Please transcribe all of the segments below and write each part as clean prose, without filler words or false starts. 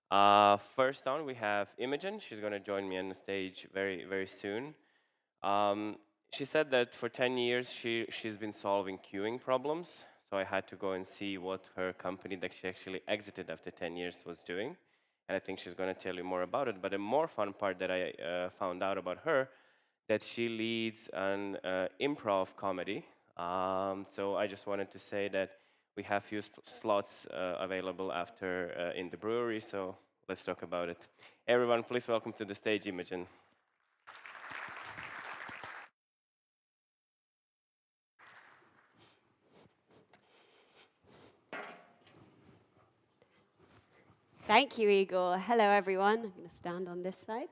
First on, we have Imogen. She's going to join me on the stage very, very soon. She said that for 10 years she's been solving queuing problems. So I had to go and see what her company that she actually exited after 10 years was doing. And I think she's going to tell you more about it. But a more fun part that I found out about her, that she leads an improv comedy. So I just wanted to say that we have few slots available after in the brewery. So let's talk about it. Everyone, please welcome to the stage Imogen. Thank you, Igor. Hello, everyone. I'm going to stand on this side.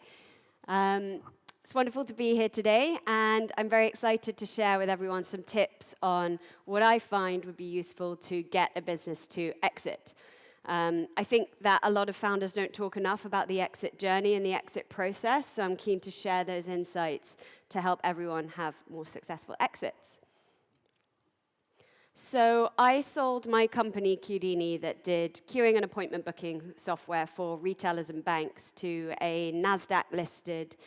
It's wonderful to be here today, and I'm very excited to share with everyone some tips on what I find would be useful to get a business to exit. I think that a lot of founders don't talk enough about the exit journey and the exit process, so I'm keen to share those insights to help everyone have more successful exits. So I sold my company, Qudini, that did queuing and appointment booking software for retailers and banks to a NASDAQ-listed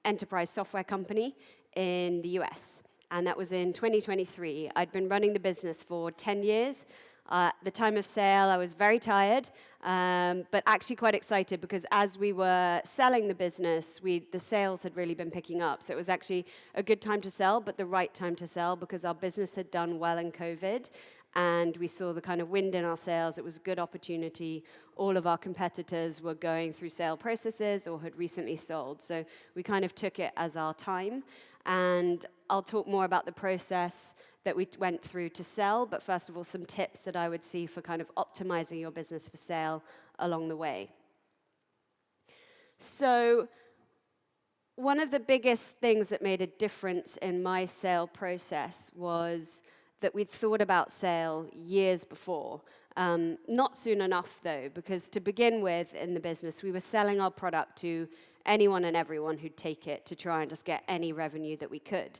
enterprise software company in the US. And that was in 2023. I'd been running the business for 10 years. At the time of sale, I was very tired, but actually quite excited because as we were selling the business, the sales had really been picking up. So it was actually a good time to sell, but the right time to sell because our business had done well in COVID and we saw the kind of wind in our sails. It was a good opportunity. All of our competitors were going through sale processes or had recently sold. So we kind of took it as our time. And I'll talk more about the process that we went through to sell, but first of all, some tips that I would see for kind of optimizing your business for sale along the way. So one of the biggest things that made a difference in my sale process was that we'd thought about sale years before. Not soon enough, though, because to begin with in the business, we were selling our product to anyone and everyone who'd take it to try and just get any revenue that we could.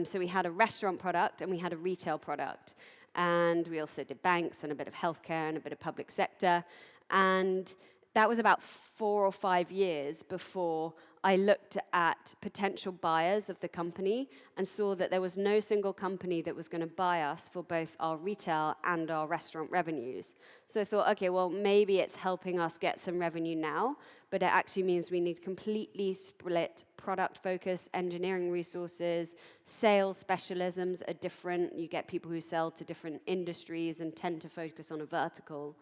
So we had a restaurant product and we had a retail product. And we also did banks and a bit of healthcare and a bit of public sector. And that was about 4 or 5 years before I looked at potential buyers of the company and saw that there was no single company that was going to buy us for both our retail and our restaurant revenues. So I thought, okay, well, maybe it's helping us get some revenue now, but it actually means we need completely split product focus, engineering resources, sales specialisms are different. You get people who sell to different industries and tend to focus on a vertical.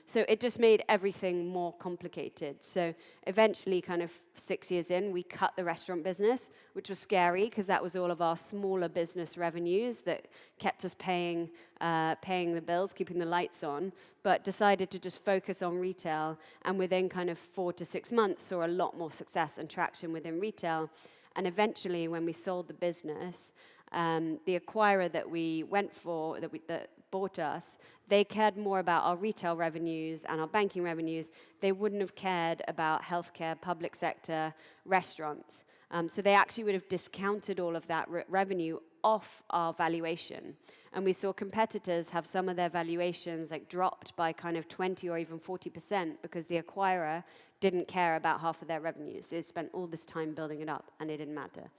So it just made everything more complicated. So eventually, kind of 6 years in, we cut the restaurant business, which was scary because that was all of our smaller business revenues that kept us paying the bills, keeping the lights on, but decided to just focus on retail. And within kind of 4 to 6 months, saw a lot more success and traction within retail. And eventually, when we sold the business, the acquirer that we went for, that bought us, they cared more about our retail revenues and our banking revenues. They wouldn't have cared about healthcare, public sector, restaurants. So they actually would have discounted all of that revenue off our valuation. And we saw competitors have some of their valuations like dropped by kind of 20 or even 40% because the acquirer didn't care about half of their revenues. They spent all this time building it up and it didn't matter.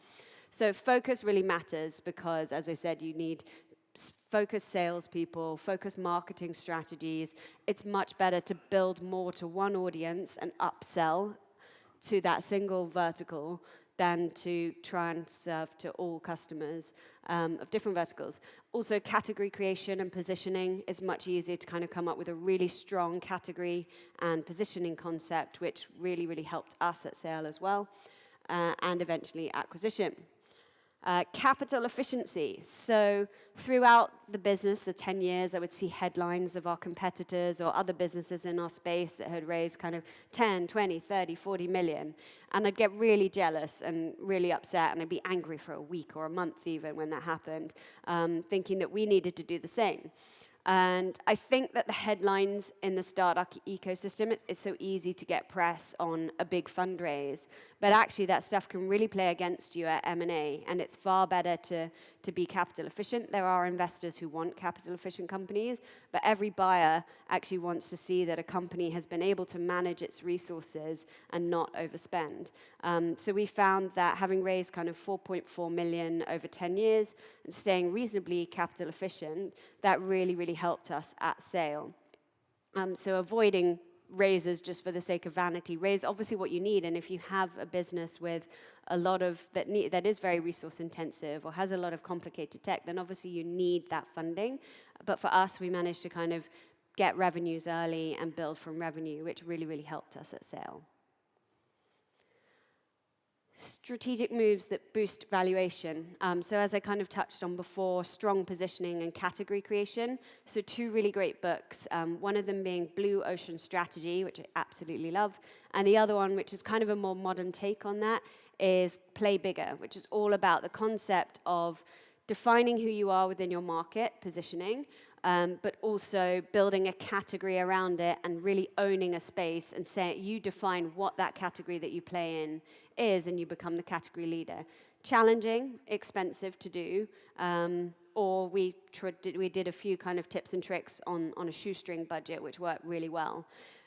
So focus really matters because, as I said, you need focused salespeople, focused marketing strategies. It's much better to build more to one audience and upsell to that single vertical than to try and serve to all customers of different verticals. Also, category creation and positioning is much easier to kind of come up with a really strong category and positioning concept, which really, really helped us at sale as well, and eventually acquisition. Capital efficiency. So throughout the business, the 10 years, I would see headlines of our competitors or other businesses in our space that had raised kind of 10, 20, 30, 40 million. And I'd get really jealous and really upset, and I'd be angry for a week or a month even when that happened, thinking that we needed to do the same. And I think that the headlines in the startup ecosystem, it's so easy to get press on a big fundraise. But actually, that stuff can really play against you at M&A. And it's far better to to be capital efficient. There are investors who want capital efficient companies, but every buyer actually wants to see that a company has been able to manage its resources and not overspend. So we found that having raised kind of 4.4 million over 10 years and staying reasonably capital efficient, that really, really helped us at sale. So avoiding raises just for the sake of vanity. Raise obviously what you need, and if you have a business with a lot of that is very resource intensive or has a lot of complicated tech, then obviously you need that funding. But for us, we managed to kind of get revenues early and build from revenue, which really, really helped us at sale. Strategic moves that boost valuation. So as I kind of touched on before, strong positioning and category creation. So 2 really great books, one of them being Blue Ocean Strategy, which I absolutely love, and the other one, which is kind of a more modern take on that, is Play Bigger, which is all about the concept of defining who you are within your market, positioning, but also building a category around it and really owning a space and say you define what that category that you play in is and you become the category leader. Challenging, expensive to do, or we did a few kind of tips and tricks on a shoestring budget, which worked really well.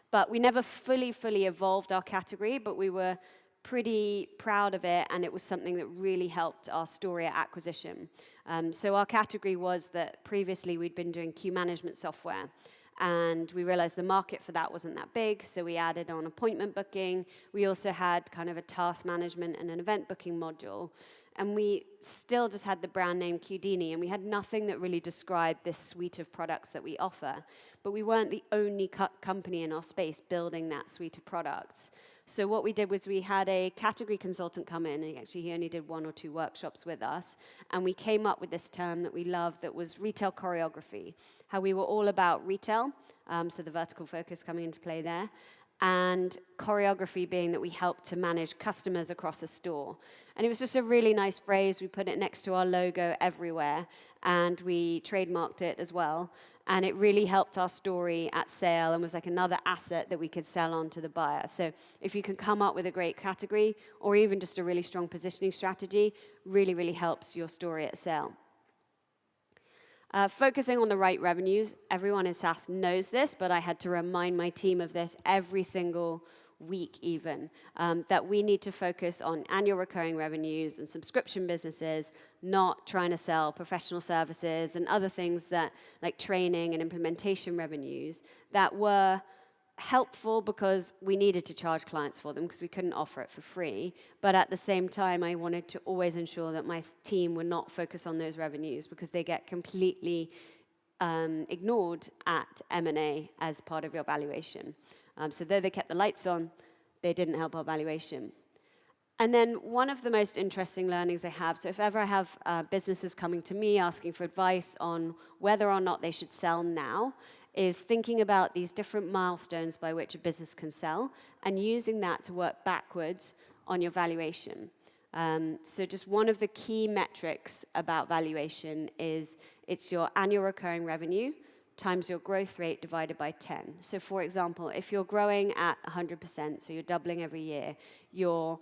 But we never fully evolved our category, but we were pretty proud of it, and it was something that really helped our story at acquisition. So our category was that previously we'd been doing queue management software, and we realized the market for that wasn't that big, so we added on appointment booking. We also had kind of a task management and an event booking module, and we still just had the brand name Qudini, and we had nothing that really described this suite of products that we offer. But we weren't the only company in our space building that suite of products. So what we did was we had a category consultant come in, and actually he only did 1 or 2 workshops with us, and we came up with this term that we loved that was retail choreography, how we were all about retail, so the vertical focus coming into play there, and choreography being that we helped to manage customers across a store. And it was just a really nice phrase. We put it next to our logo everywhere, and we trademarked it as well. And it really helped our story at sale and was like another asset that we could sell on to the buyer. So if you can come up with a great category or even just a really strong positioning strategy, really, really helps your story at sale. Focusing on the right revenues. Everyone in SaaS knows this, but I had to remind my team of this every single week even, that we need to focus on annual recurring revenues and subscription businesses, not trying to sell professional services and other things that, like training and implementation revenues, that were helpful because we needed to charge clients for them because we couldn't offer it for free. But at the same time, I wanted to always ensure that my team would not focus on those revenues because they get completely ignored at M&A as part of your valuation. So though they kept the lights on, they didn't help our valuation. And then one of the most interesting learnings I have, so if ever I have businesses coming to me asking for advice on whether or not they should sell now, is thinking about these different milestones by which a business can sell and using that to work backwards on your valuation. So just one of the key metrics about valuation is it's your annual recurring revenue times your growth rate divided by 10. So for example, if you're growing at 100%, so you're doubling every year, your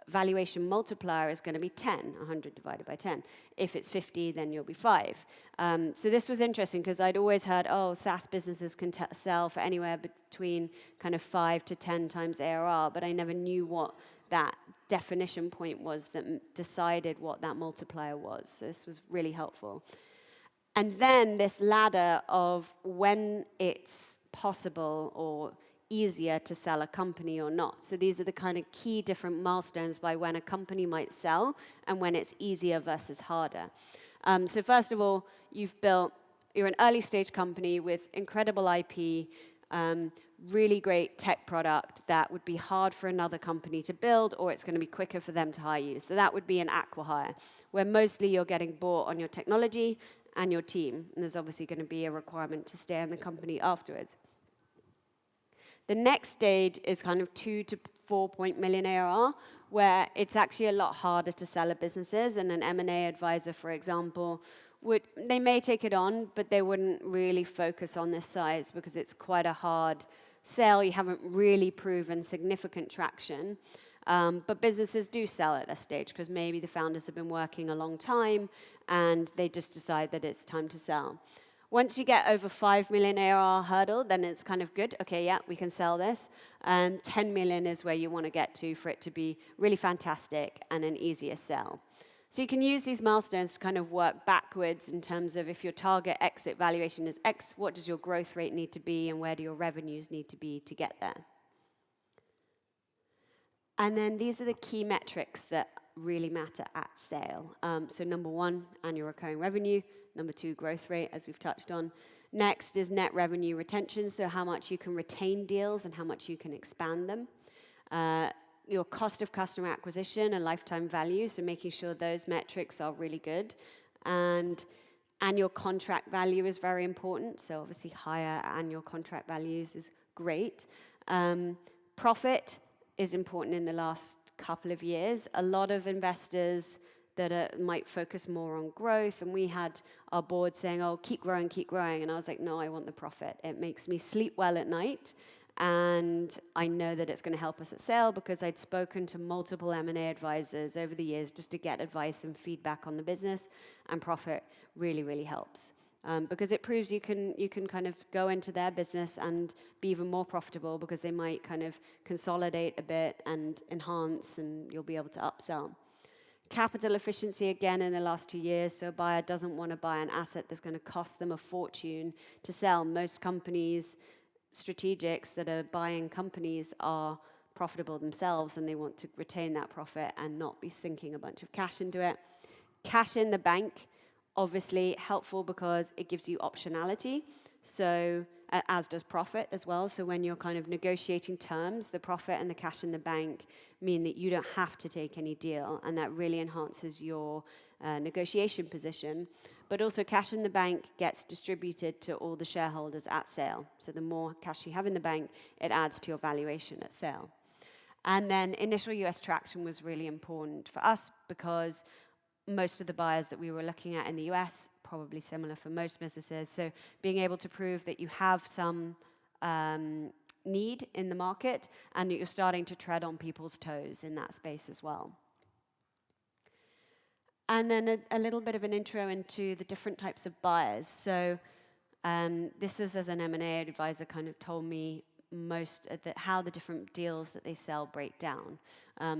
valuation multiplier is going to be 10, 100 divided by 10. If it's 50, then you'll be 5. So this was interesting because I'd always heard, oh, SaaS businesses can sell for anywhere between kind of 5 to 10 times ARR, but I never knew what that definition point was that decided what that multiplier was. So this was really helpful. And then this ladder of when it's possible or easier to sell a company or not. So these are the kind of key different milestones by when a company might sell and when it's easier versus harder. So first of all, you're an early stage company with incredible IP, really great tech product that would be hard for another company to build, or it's going to be quicker for them to hire you. So that would be an acqui-hire, where mostly you're getting bought on your technology and your team, and there's obviously going to be a requirement to stay in the company afterwards. The next stage is kind of 2 to 4 million ARR, where it's actually a lot harder to sell a businesses, and an M&A advisor, for example, they may take it on, but they wouldn't really focus on this size because it's quite a hard sell. You haven't really proven significant traction. But businesses do sell at this stage because maybe the founders have been working a long time and they just decide that it's time to sell. Once you get over 5 million ARR hurdle, then it's kind of good. Okay, yeah, we can sell this. 10 million is where you want to get to for it to be really fantastic and an easier sell. So you can use these milestones to kind of work backwards in terms of if your target exit valuation is X, what does your growth rate need to be and where do your revenues need to be to get there? And then these are the key metrics that really matter at sale. So number 1, annual recurring revenue. Number 2, growth rate, as we've touched on. Next is net revenue retention, so how much you can retain deals and how much you can expand them. Your cost of customer acquisition and lifetime value, so making sure those metrics are really good. And annual contract value is very important, so obviously higher annual contract values is great. Profit is important in the last couple of years. A lot of investors that might focus more on growth, and we had our board saying, oh, keep growing, and I was like, no, I want the profit. It makes me sleep well at night, and I know that it's going to help us at sale because I'd spoken to multiple M&A advisors over the years just to get advice and feedback on the business, and profit really, really helps. Because it proves you can kind of go into their business and be even more profitable because they might kind of consolidate a bit and enhance, and you'll be able to upsell. Capital efficiency, again, in the last 2 years, so a buyer doesn't want to buy an asset that's going to cost them a fortune to sell. Most companies, strategics that are buying companies are profitable themselves, and they want to retain that profit and not be sinking a bunch of cash into it. Cash in the bank, obviously helpful because it gives you optionality, so as does profit as well. So when you're kind of negotiating terms, the profit and the cash in the bank mean that you don't have to take any deal, and that really enhances your negotiation position. But also cash in the bank gets distributed to all the shareholders at sale. So the more cash you have in the bank, it adds to your valuation at sale. And then initial US traction was really important for us because most of the buyers that we were looking at in the US, probably similar for most businesses. So being able to prove that you have some need in the market and that you're starting to tread on people's toes in that space as well. And then a little bit of an intro into the different types of buyers. So this is as an M&A advisor kind of told me how the different deals that they sell break down.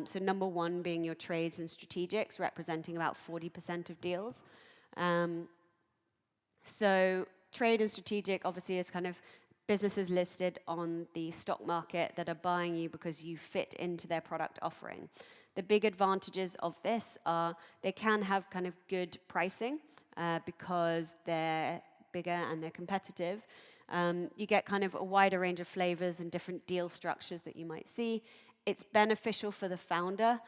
So number 1 being your trades and strategics, representing about 40% of deals. So trade and strategic obviously is kind of businesses listed on the stock market that are buying you because you fit into their product offering. The big advantages of this are they can have kind of good pricing because they're bigger and they're competitive. You get kind of a wider range of flavors and different deal structures that you might see. It's beneficial for the founder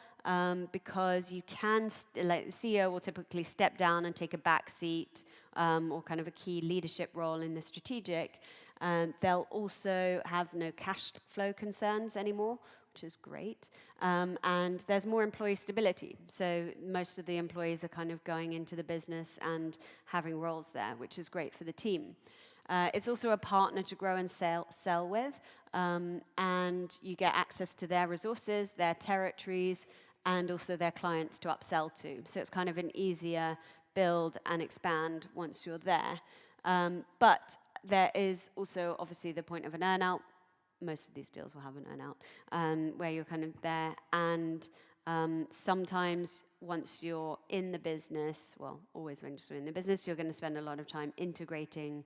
because you can, like the CEO will typically step down and take a back seat or kind of a key leadership role in the strategic. They'll also have no cash flow concerns anymore, which is great. And there's more employee stability. So most of the employees are kind of going into the business and having roles there, which is great for the team. It's also a partner to grow and sell with, and you get access to their resources, their territories, and also their clients to upsell to. So it's kind of an easier build and expand once you're there. But there is also obviously the point of an earn-out. Most of these deals will have an earn-out, where you're kind of there. And sometimes once you're in the business, well, always when you're in the business, you're going to spend a lot of time integrating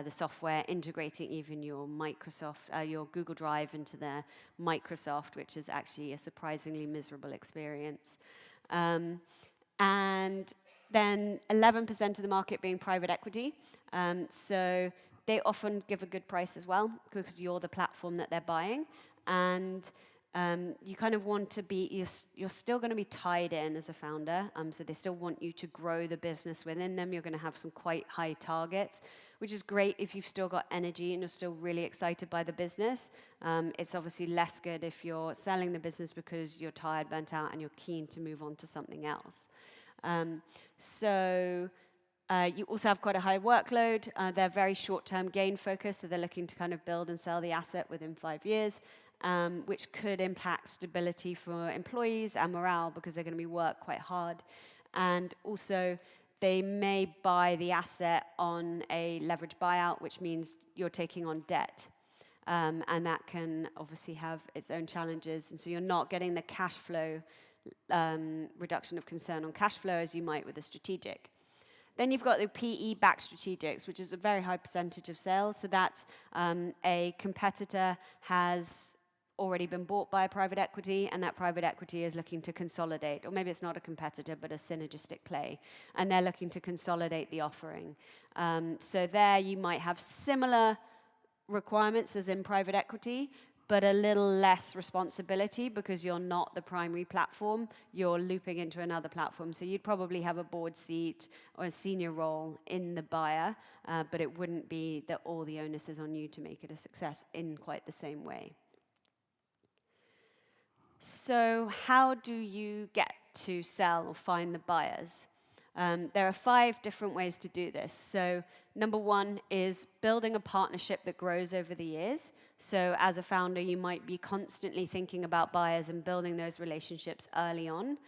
the software, integrating even your Microsoft, your Google Drive into their Microsoft, which is actually a surprisingly miserable experience. And then 11% of the market being private equity. So they often give a good price as well because you're the platform that they're buying. And you kind of want to be, you're still going to be tied in as a founder. So they still want you to grow the business within them. You're going to have some quite high targets, which is great if you've still got energy and you're still really excited by the business. It's obviously less good if you're selling the business because you're tired, burnt out, and you're keen to move on to something else. So You also have quite a high workload. They're very short-term gain focused, so they're looking to kind of build and sell the asset within 5 years, which could impact stability for employees and morale because they're going to be work quite hard. And also, they may buy the asset on a leveraged buyout, which means you're taking on debt. And that can obviously have its own challenges. And so you're not getting the cash flow reduction of concern on cash flow as you might with a strategic. Then you've got the PE-backed strategics, which is a very high percentage of sales. So that's a competitor has already been bought by a private equity, and that private equity is looking to consolidate. Or maybe it's not a competitor, but a synergistic play. And they're looking to consolidate the offering. So there you might have similar requirements as in private equity, but a little less responsibility because you're not the primary platform, you're looping into another platform. So you'd probably have a board seat or a senior role in the buyer, but it wouldn't be that all the onus is on you to make it a success in quite the same way. So how do you get to sell or find the buyers? There are 5 different ways to do this. So number 1 is building a partnership that grows over the years. So as a founder, you might be constantly thinking about buyers and building those relationships early on,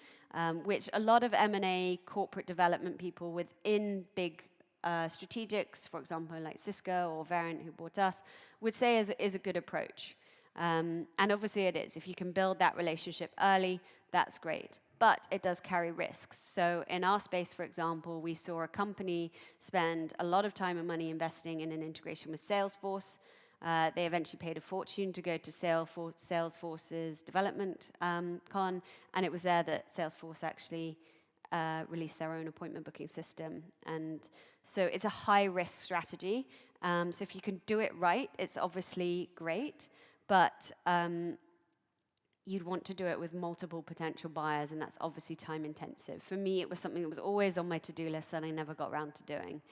which a lot of M&A corporate development people within big strategics, for example, like Cisco or Variant, who bought us, would say is a good approach. And obviously it is. If you can build that relationship early, that's great. But it does carry risks. So in our space, for example, we saw a company spend a lot of time and money investing in an integration with Salesforce. They eventually paid a fortune to go to Salesforce's development con, and it was there that Salesforce actually released their own appointment booking system. And so it's a high-risk strategy. So if you can do it right, it's obviously great, but you'd want to do it with multiple potential buyers, and that's obviously time intensive. For me, it was something that was always on my to-do list that I never got around to doing.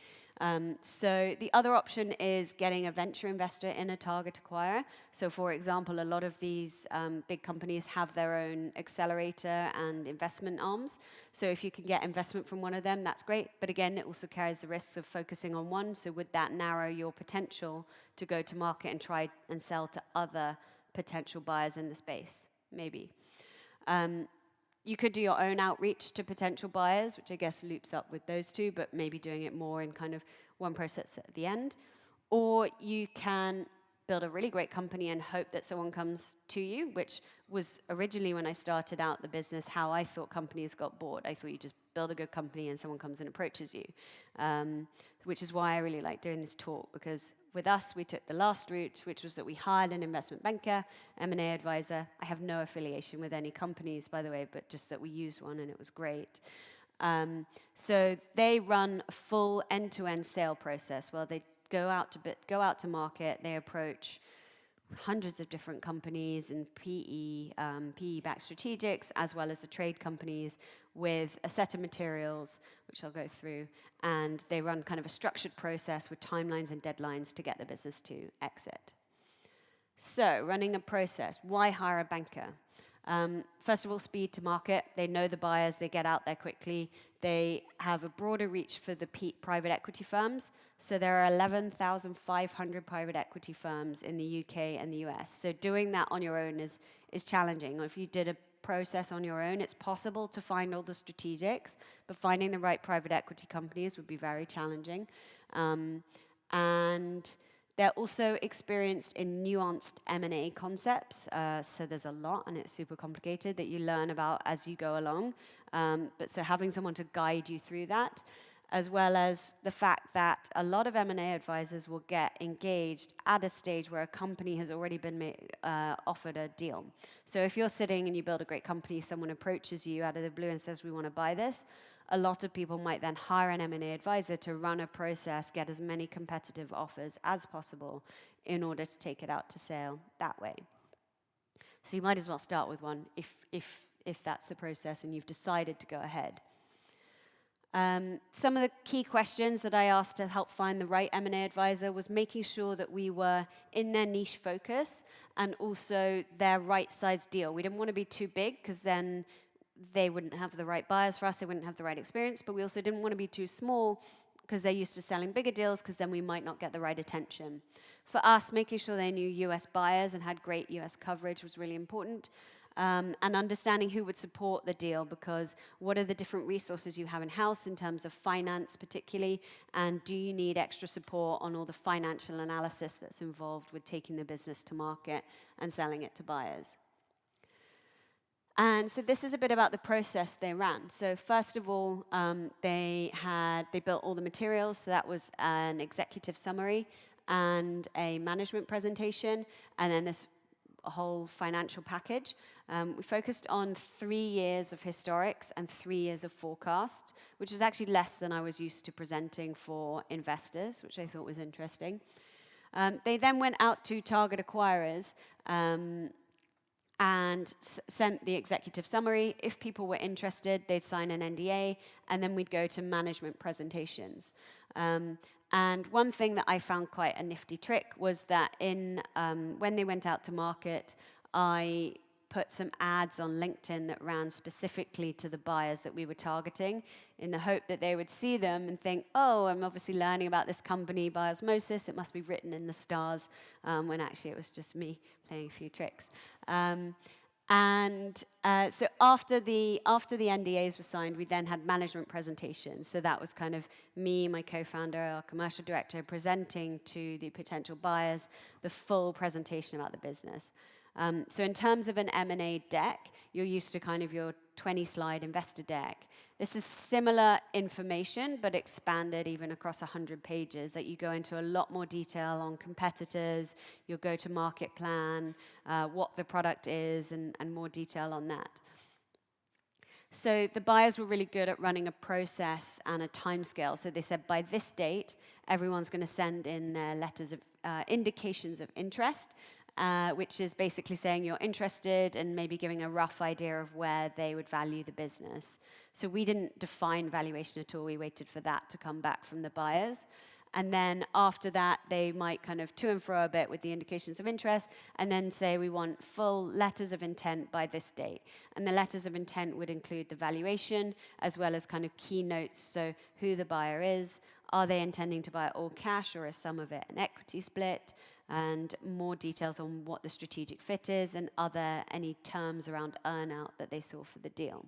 So the other option is getting a venture investor in a target acquirer. So for example, a lot of these big companies have their own accelerator and investment arms. So if you can get investment from one of them, that's great. But again, it also carries the risks of focusing on one. So would that narrow your potential to go to market and try and sell to other potential buyers in the space? Maybe. You could do your own outreach to potential buyers, which I guess loops up with those two, but maybe doing it more in kind of one process at the end. Or you can build a really great company and hope that someone comes to you, which was originally when I started out the business, how I thought companies got bought. I thought you just build a good company and someone comes and approaches you, which is why I really like doing this talk, because with us, we took the last route, which was that we hired an investment banker, M&A advisor. I have no affiliation with any companies, by the way, but just that we used one and it was great. So they run a full end-to-end sale process. Well, they go out to market. They approach hundreds of different companies and PE-backed strategics, as well as the trade companies with a set of materials, which I'll go through, and they run kind of a structured process with timelines and deadlines to get the business to exit. So, running a process, why hire a banker? First of all, speed to market. They know the buyers, they get out there quickly. They have a broader reach for the private equity firms. So there are 11,500 private equity firms in the UK and the US. So doing that on your own is challenging. Or if you did a process on your own, it's possible to find all the strategics, but finding the right private equity companies would be very challenging. And they're also experienced in nuanced M&A concepts. So there's a lot, and it's super complicated that you learn about as you go along. But so having someone to guide you through that, as well as the fact that a lot of M&A advisors will get engaged at a stage where a company has already been offered a deal. So if you're sitting and you build a great company, someone approaches you out of the blue and says, we want to buy this, a lot of people might then hire an M&A advisor to run a process, get as many competitive offers as possible in order to take it out to sale that way. So you might as well start with one if that's the process and you've decided to go ahead. Some of the key questions that I asked to help find the right M&A advisor was making sure that we were in their niche focus and also their right size deal. We didn't want to be too big because then they wouldn't have the right buyers for us, they wouldn't have the right experience, but we also didn't want to be too small because they're used to selling bigger deals, because then we might not get the right attention. For us, making sure they knew US buyers and had great US coverage was really important. And understanding who would support the deal, because what are the different resources you have in-house in terms of finance particularly, and do you need extra support on all the financial analysis that's involved with taking the business to market and selling it to buyers. And so this is a bit about the process they ran. So first of all, they built all the materials. So that was an executive summary and a management presentation, and then this whole financial package. We focused on 3 years of historics and 3 years of forecast, which was actually less than I was used to presenting for investors, which I thought was interesting. They then went out to target acquirers and sent the executive summary. If people were interested, they'd sign an NDA, and then we'd go to management presentations. And one thing that I found quite a nifty trick was that when they went out to market, I put some ads on LinkedIn that ran specifically to the buyers that we were targeting, in the hope that they would see them and think, oh, I'm obviously learning about this company by osmosis, it must be written in the stars, when actually it was just me playing a few tricks. So after the NDAs were signed, we then had management presentations. So that was kind of me, my co-founder, our commercial director, presenting to the potential buyers the full presentation about the business. So in terms of an M&A deck, you're used to kind of your 20-slide investor deck. This is similar information, but expanded even across 100 pages, that you go into a lot more detail on competitors, your go-to-market plan, what the product is, and more detail on that. So the buyers were really good at running a process and a timescale. So they said, by this date, everyone's going to send in their letters of indications of interest, which is basically saying you're interested and maybe giving a rough idea of where they would value the business. So we didn't define valuation at all. We waited for that to come back from the buyers. And then after that, they might kind of to and fro a bit with the indications of interest, and then say we want full letters of intent by this date. And the letters of intent would include the valuation, as well as kind of key notes, so who the buyer is, are they intending to buy it all cash or is some of it an equity split, and more details on what the strategic fit is, and any terms around earn-out that they saw for the deal.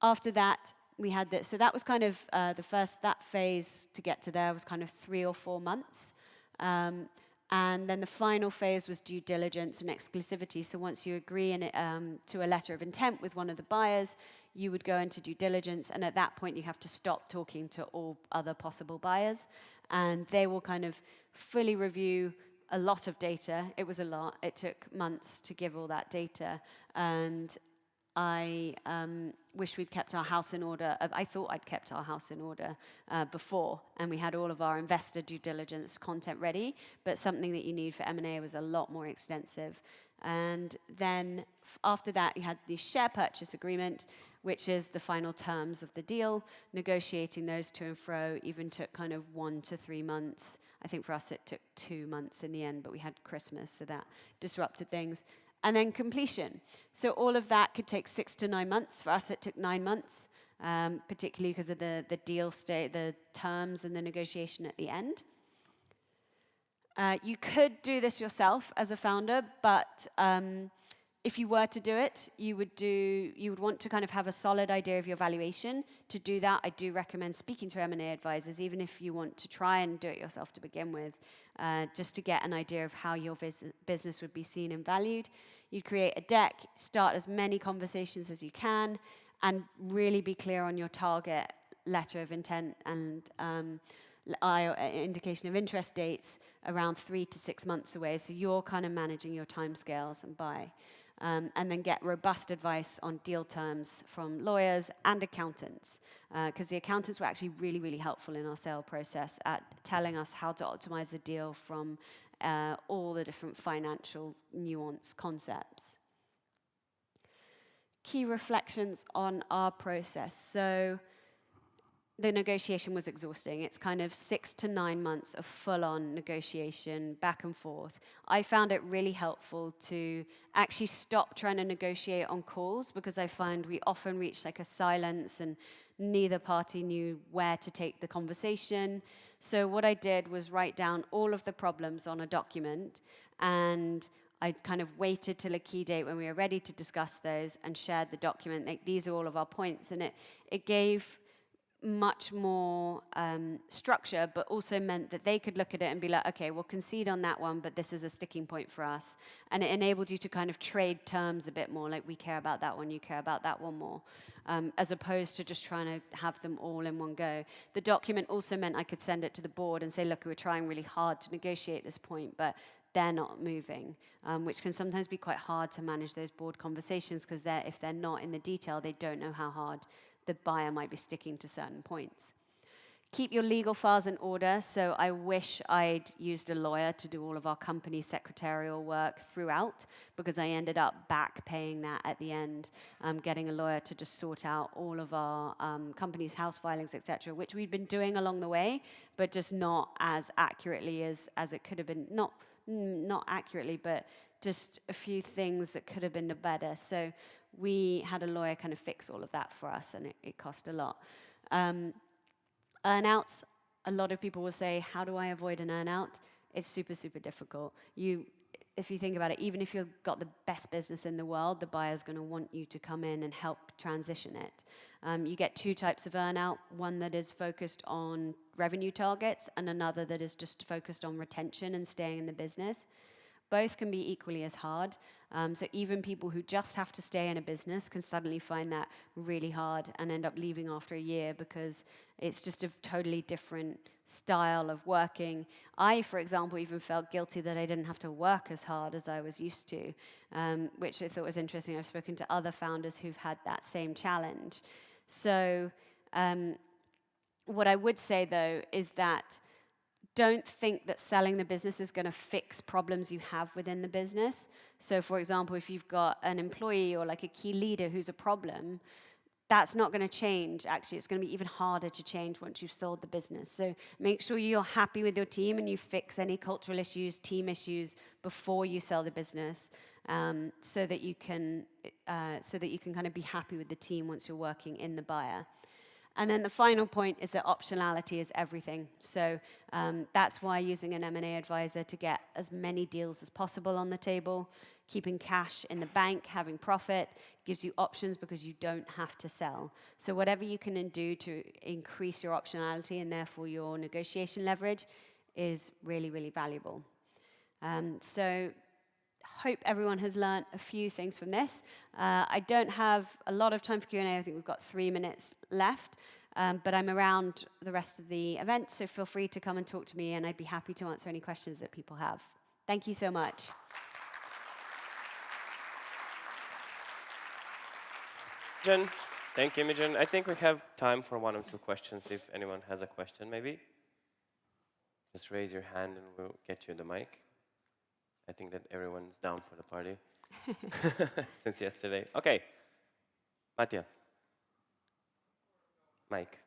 After that, we had so that was kind of that phase to get to there was kind of 3 or 4 months. And then the final phase was due diligence and exclusivity. So once you agree to a letter of intent with one of the buyers, you would go into due diligence, and at that point you have to stop talking to all other possible buyers, and they will kind of fully review a lot of data. It was a lot. It took months to give all that data, and I wish we'd kept our house in order. I thought I'd kept our house in order before, and we had all of our investor due diligence content ready, but something that you need for M&A was a lot more extensive. And then after that, you had the share purchase agreement, which is the final terms of the deal. Negotiating those to and fro even took kind of 1 to 3 months. I think for us it took 2 months in the end, but we had Christmas, so that disrupted things. And then completion. So all of that could take 6 to 9 months. For us, it took 9 months, particularly because of the deal state, the terms and the negotiation at the end. You could do this yourself as a founder, but if you were to do it, you would want to kind of have a solid idea of your valuation. To do that, I do recommend speaking to M&A advisors, even if you want to try and do it yourself to begin with, just to get an idea of how your business would be seen and valued. You create a deck, start as many conversations as you can, and really be clear on your target letter of intent and indication of interest dates around 3 to 6 months away. So you're kind of managing your timescales and buy. And then get robust advice on deal terms from lawyers and accountants, because the accountants were actually really, really helpful in our sale process at telling us how to optimize the deal from all the different financial nuance concepts. Key reflections on our process. So the negotiation was exhausting. It's kind of 6 to 9 months of full-on negotiation, back and forth. I found it really helpful to actually stop trying to negotiate on calls, because I find we often reach like a silence and neither party knew where to take the conversation. So what I did was write down all of the problems on a document, and I kind of waited till a key date when we were ready to discuss those and shared the document. Like, these are all of our points, and it gave much more structure, but also meant that they could look at it and be like, okay, we'll concede on that one, but this is a sticking point for us. And it enabled you to kind of trade terms a bit more, like, we care about that one, you care about that one more, as opposed to just trying to have them all in one go. The document also meant I could send it to the board and say, look, we're trying really hard to negotiate this point, but they're not moving, which can sometimes be quite hard to manage those board conversations, because if they're not in the detail, they don't know how hard the buyer might be sticking to certain points. Keep your legal files in order. So I wish I'd used a lawyer to do all of our company secretarial work throughout, because I ended up back paying that at the end, getting a lawyer to just sort out all of our company's house filings, etc., which we'd been doing along the way, but just not as accurately as it could have been. Not accurately, but just a few things that could have been better. So we had a lawyer kind of fix all of that for us, and it cost a lot. Earnouts, a lot of people will say, how do I avoid an earnout? It's super, super difficult. If you think about it, even if you've got the best business in the world, the buyer's going to want you to come in and help transition it. You get two types of earnout, one that is focused on revenue targets and another that is just focused on retention and staying in the business. Both can be equally as hard. So even people who just have to stay in a business can suddenly find that really hard and end up leaving after a year, because it's just a totally different style of working. I, for example, even felt guilty that I didn't have to work as hard as I was used to, which I thought was interesting. I've spoken to other founders who've had that same challenge. So what I would say, though, is that don't think that selling the business is going to fix problems you have within the business. So, for example, if you've got an employee or like a key leader who's a problem, that's not going to change. Actually, it's going to be even harder to change once you've sold the business. So make sure you're happy with your team and you fix any cultural issues, team issues before you sell the business, so that you can kind of be happy with the team once you're working in the buyer. And then the final point is that optionality is everything. So that's why using an M&A advisor to get as many deals as possible on the table, keeping cash in the bank, having profit, gives you options because you don't have to sell. So whatever you can do to increase your optionality and therefore your negotiation leverage is really, really valuable. So hope everyone has learned a few things from this. I don't have a lot of time for Q&A. I think we've got 3 minutes left, but I'm around the rest of the event, so feel free to come and talk to me, and I'd be happy to answer any questions that people have. Thank you so much. Imogen, thank you, Imogen. I think we have time for 1 or 2 questions if anyone has a question, maybe. Just raise your hand and we'll get you the mic. I think that everyone's down for the party since yesterday. Okay, Mattia. Mike.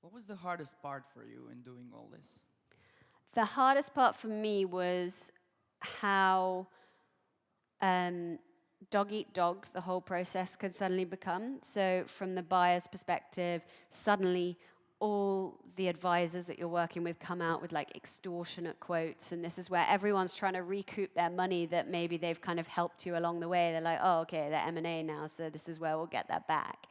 What was the hardest part for you in doing all this? The hardest part for me was how dog eat dog the whole process could suddenly become. So from the buyer's perspective, suddenly all the advisors that you're working with come out with like extortionate quotes, and this is where everyone's trying to recoup their money that maybe they've kind of helped you along the way. They're like, oh, okay, they're M&A now, so this is where we'll get that back.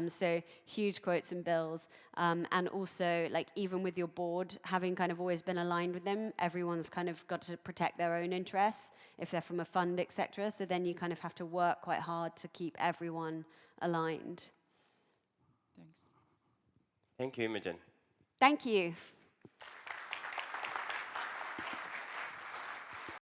So huge quotes and bills, and also like even with your board, having kind of always been aligned with them, everyone's kind of got to protect their own interests if they're from a fund, etc. So then you kind of have to work quite hard to keep everyone aligned. Thanks. Thank you, Imogen. Thank you.